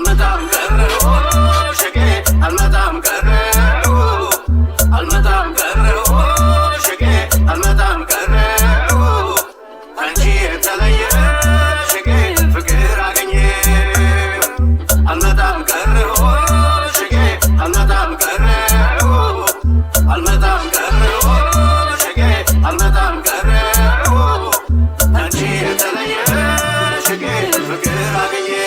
almatam karro shake almatam karro shake almatam karro anchi talaye shake fikir aganye almatam karro shake almatam karro shake almatam karro anchi talaye shake fikir aganye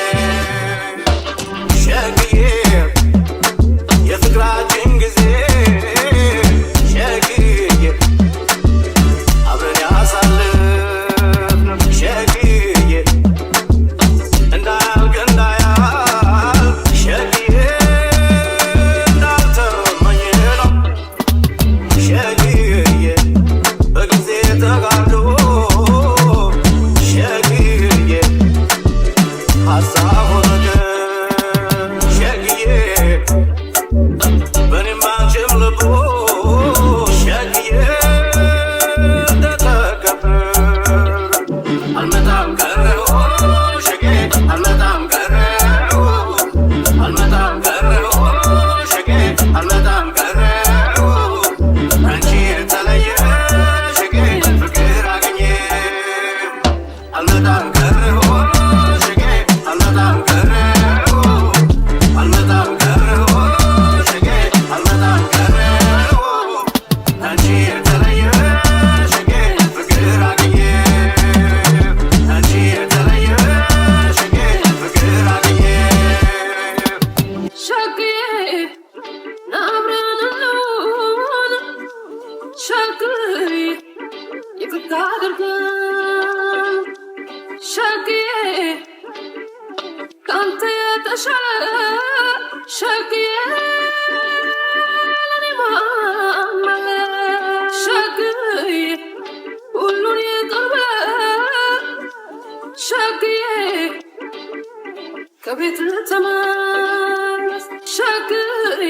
ከቤት ተመለስ ሸግሬ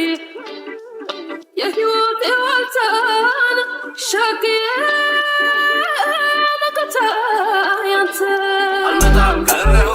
የህይወት ዋልታን ሸግሬ መከታ ያንተ almatam karro